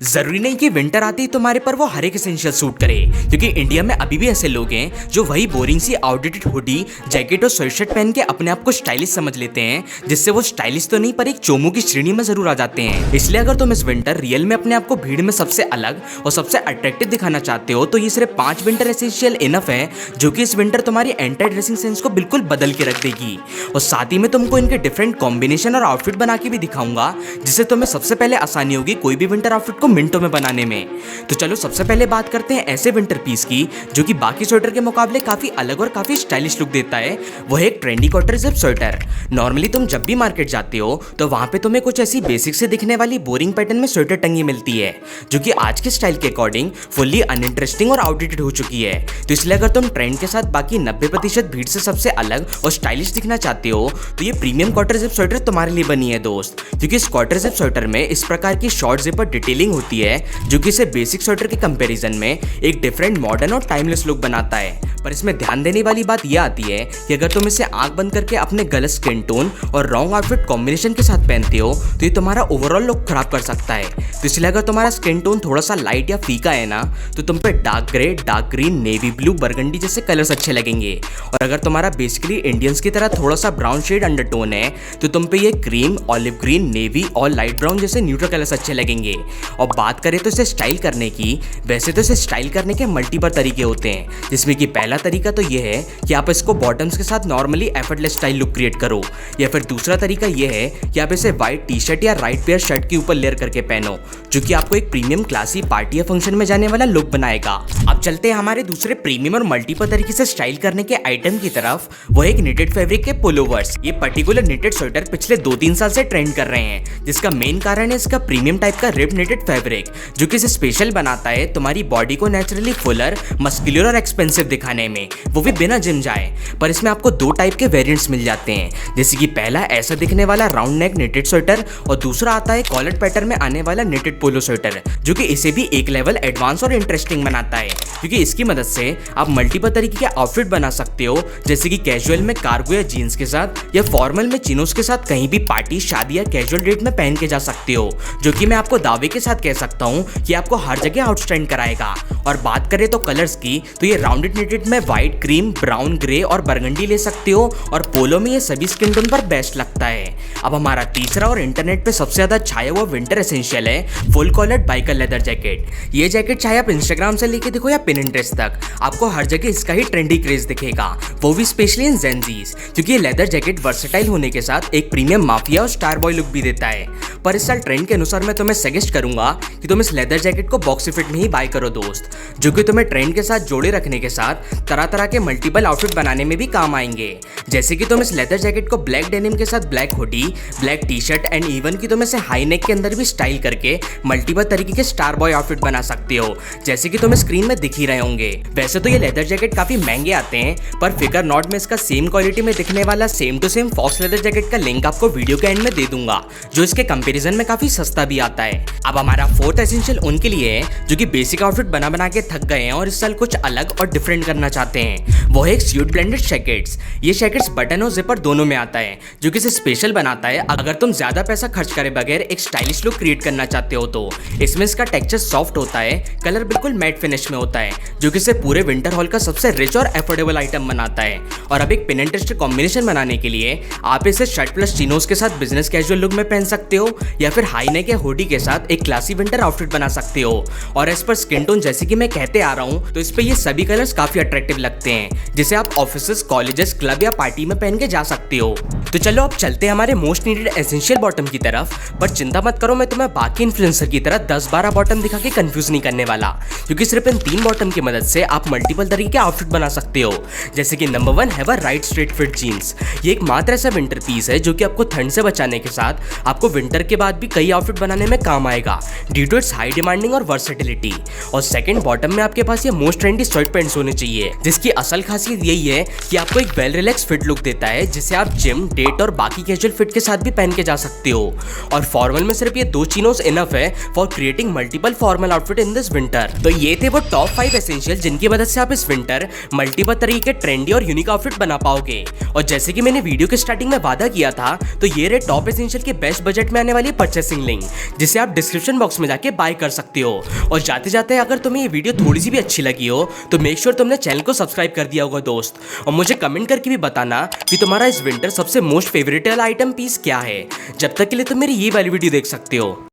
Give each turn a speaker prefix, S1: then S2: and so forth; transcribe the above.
S1: जरूरी नहीं कि विंटर आते ही तुम्हारे पर वो हर एक एसेंशियल सूट करे, क्योंकि इंडिया में अभी भी ऐसे लोग हैं जो वही बोरिंग सी आउटडेटेड हुडी, जैकेट और स्वेटशर्ट पहन के अपने आप को स्टाइलिश समझ लेते हैं, जिससे वो स्टाइलिश तो नहीं पर एक चोमू की श्रेणी में जरूर आ जाते हैं। इसलिए अगर तुम इस विंटर रियल में अपने आप को भीड़ में सबसे अलग और सबसे अट्रैक्टिव दिखाना चाहते हो तो ये सिर्फ 5 विंटर एसेंशियल इनफ है, जो कि इस विंटर तुम्हारी एंटायर ड्रेसिंग सेंस को बिल्कुल बदल के रख देगी। और साथ ही में तुमको इनके डिफरेंट कॉम्बिनेशन और आउटफिट बना के भी दिखाऊंगा, जिससे तुम्हें सबसे पहले आसानी होगी कोई भी विंटर आउटफिट को मिनटों में बनाने में। तो चलो सबसे पहले बात करते हैं ऐसे विंटर पीस की जो कि बाकी स्वेटर के मुकाबले काफी अलग और काफी स्टाइलिश लुक देता है। वो है एक trendy quarter zip sweater. Normally तुम जब भी मार्केट जाते हो तो वहां पे तुम्हें कुछ ऐसी बेसिक से दिखने वाली बोरिंग पैटर्न में स्वेटर टंगी मिलती है, जो कि आज के स्टाइल के अकॉर्डिंग फुल्ली अनइंटरेस्टिंग और आउटडेटेड हो चुकी है। तो इसलिए अगर तुम ट्रेंड के साथ बाकी 90% भीड़ से सबसे अलग और स्टाइलिश दिखना चाहते हो तो ये प्रीमियम कॉटर जिप स्वेटर तुम्हारे लिए बनी है दोस्त, क्योंकि इस कॉटर जिप स्वेटर में इस प्रकार की शॉर्ट जिप और डिटेलिंग होती है जो कि इसे बेसिक स्वेटर के कंपैरिजन में एक डिफरेंट मॉडर्न और टाइमलेस लुक बनाता है। पर इसमें ध्यान देने वाली बात यह आती है कि अगर तुम इसे आंख बंद करके अपने गलत स्किन टोन और रॉन्ग आउटफिट कॉम्बिनेशन के साथ पहनते हो तो ये तुम्हारा ओवरऑल लुक खराब कर सकता है। तो इसलिए अगर तुम्हारा स्किन टोन थोड़ा सा लाइट या फीका है ना, तो तुम पे dark grey, dark green, navy blue, burgundy जैसे कलर्स अच्छे लगेंगे। और अगर तुम्हारा बेसिकली इंडियंस की तरह थोड़ा सा ब्राउन शेड अंडरटोन है तो तुम पे ये क्रीम, ऑलिव ग्रीन, नेवी और लाइट ब्राउन जैसे न्यूट्रल कलर्स अच्छे लगेंगे। और बात करें तो इसे स्टाइल करने की, वैसे तो इसे स्टाइल करने के मल्टीपल तरीके होते हैं, जिसमें कि पहला तरीका तो यह है कि आप इसको बॉटम्स के साथ normally effortless style look create करो, या फिर दूसरा तरीका यह है कि आप इसे व्हाइट टी शर्ट या राइट पेयर शर्ट के ऊपर लेयर करके पहनो, जो कि आपको एक प्रीमियम क्लासी पार्टी या फंक्शन में जाने वाला लुक बनाएगा। अब चलते हैं हमारे दूसरे प्रीमियम और मल्टीपल तरीके से स्टाइल करने के आइटम की तरफ। वो एक निटेड फैब्रिक के पुलोवर्स। ये पर्टिकुलर निटेड स्वेटर पिछले 2-3 साल से ट्रेंड कर रहे हैं, जिसका मेन कारण है इसका प्रीमियम टाइप का रिप निटेड फैब्रिक, जो कि इसे स्पेशल बनाता है तुम्हारी बॉडी को नेचुरली फुलर, मस्कुलर और एक्सपेंसिव दिखाने में, वो भी बिना जिम जाए। पर इसमें आपको 2 टाइप के वेरिएंट्स मिल जाते हैं, जैसे कि पहला ऐसा दिखने वाला राउंड नेक निटेड स्वेटर और दूसरा आता है कॉलर पैटर्न में आने वाला निटेड पोलो स्वेटर, जो कि इसे भी एक लेवल एडवांस और इंटरेस्टिंग बनाता है, क्योंकि इसकी मदद से आप मल्टीपल तरीके के आउटफिट बना सकते हो, जैसे कि कैजुअल में कार्गो या जीन्स के साथ, या फॉर्मल में चिनोस के साथ कहीं भी पार्टी, शादी या कैजुअल डेट में पहन के जा सकते हो, जो कि मैं आपको दावे के साथ कह सकता हूँ कि आपको हर जगह आउटस्टैंड कराएगा। और बात करें तो कलर्स की, तो ये राउंडेड निटेड में व्हाइट, क्रीम, ब्राउन, ग्रे और बरगंडी ले सकते हो, और पोलो में ये सभी स्किन टोन पर बेस्ट लगता है। अब हमारा तीसरा और इंटरनेट पे सबसे ज्यादा छाया हुआ विंटर एसेंशियल है full collared biker leather jacket. ये जैकेट चाहे आप इंस्टाग्राम से लेके देखो या पिनिंटरेस्ट तक, आपको हर जगह इसका ही ट्रेंडी क्रेज दिखेगा, वो भी स्पेशली इन जेनजीज, क्योंकि ये लेदर जैकेट वर्सेटाइल होने के साथ एक प्रीमियम माफिया और स्टार बॉय लुक भी देता है। पर इस साल ट्रेंड के अनुसार मैं तुम्हें सजेस्ट करूंगा कि तुम इस लेदर जैकेट को बॉक्सी फिट में ही बाय करो दोस्त, जो कि तुम्हें ट्रेंड के साथ जोड़े रखने के साथ तरह तरह के मल्टीपल आउटफिट बनाने में भी काम आएंगे। जैसे कि तुम इस लेदर जैकेट को ब्लैक डेनिम के साथ black hoodie, black T shirt and even की तुम इसे हाई नेक के अंदर भी स्टाइल करके मल्टीपल तरीके के स्टार बॉय आउटफिट बना सकते हो, जैसे कि तुम स्क्रीन में दिख ही रहे होंगे। वैसे तो ये लेदर जैकेट काफी महंगे आते हैं, पर फिकर नॉट में इसका सेम क्वालिटी में दिखने वाला same to same faux leather jacket का लिंक आपको वीडियो के एंड में दे दूंगा, जो इसके कंपैरिजन में काफी सस्ता भी आता है। अब हमारा फोर्थ एसेंशियल उनके लिए है जो कि बेसिक आउटफिट बना बना के थक गए हैं और इस साल कुछ अलग और डिफरेंट करना चाहते हैं। वो है एक स्यूट ब्लेंडेड जैकेट्स। ये जैकेट्स बटन और जिपर दोनों में आता है, जो कि इसे स्पेशल बनाता है अगर तुम ज्यादा पैसा खर्च करे बगैर एक स्टाइलिश लुक क्रिएट करना चाहते हो तो। इसमें इसका टेक्सचर सॉफ्ट होता है, कलर बिल्कुल मैट फिनिश में होता है, जो कि इसे पूरे विंटर हॉल का सबसे रिच और अफोर्डेबल आइटम बनाता है। और अब एक पिनिंटरेस्ट कॉम्बिनेशन बनाने के लिए आप इसे शर्ट प्लस चिनोस के साथ बिजनेस कैजुअल लुक में पहन सकते हो, या फिर हाई नेक या हुडी के साथ एक क्लासी विंटर आउटफिट बना सकते हो। और एज पर स्किन टोन जैसे कि मैं कहते आ रहा हूँ तो इस पे ये सभी कलर्स काफी अट्रैक्टिव लगते हैं, जिसे आप ऑफिसेस, कॉलेजेस, क्लब या पार्टी में पहन के जा सकते हो। तो चलो अब चलते हैं हमारे मोस्ट नीडेड एसेंशियल बॉटम की तरफ। पर चिंता मत करो, मैं तुम्हें बाकी इन्फ्लुएंसर की तरह 10-12 बॉटम दिखा के कंफ्यूज नहीं करने वाला, क्योंकि सिर्फ इन 3 बॉटम की मदद से आप मल्टीपल तरीके के आउटफिट बना सकते हो। जैसे कि नंबर 1 है वह राइट स्ट्रेट फिट जीन्स। ये एक मात्र ऐसा विंटर पीस है जो कि आपको ठंड से बचाने के साथ आपको विंटर के बाद भी कई आउटफिट बनाने में काम आएगा, due to its high demanding और वर्सेटिलिटी। और सेकंड बॉटम में आपके पास ये मोस्ट ट्रेंडी स्वेट पैंट्स होने चाहिए, जिसकी असल खासियत यही है कि आपको एक वेल रिलैक्स फिट लुक देता है, जिसे आप जिम, डेट और बाकी कैजुअल फिट के साथ भी पहन के जा सकते हो। और फॉर्मल में सिर्फ ये 2 चिनोस इनफ है for creating multiple formal outfit in this winter. तो ये थे वो टॉप 5 एसेंशियल जिनकी मदद से आप इस विंटर मल्टीपल तरीके के ट्रेंडी और यूनिक आउटफिट बना पाओगे। और जैसे कि मैंने वीडियो के स्टार्टिंग में वादा किया था, तो ये रहे टॉप एसेंशियल के बेस्ट बजट में आने वाली परचेसिंग लिंक, जिसे आप डिस्क्रिप्शन बॉक्स बॉक्स में जाके बाय कर सकते हो। और जाते जाते अगर तुम्हें ये वीडियो थोड़ी सी भी अच्छी लगी हो तो मेक श्योर तुमने चैनल को सब्सक्राइब कर दिया होगा दोस्त। और मुझे कमेंट करके भी बताना कि तुम्हारा इस विंटर सबसे मोस्ट फेवरेट आइटम पीस क्या है। जब तक के लिए तुम मेरी ये वाली वीडियो देख सकते हो।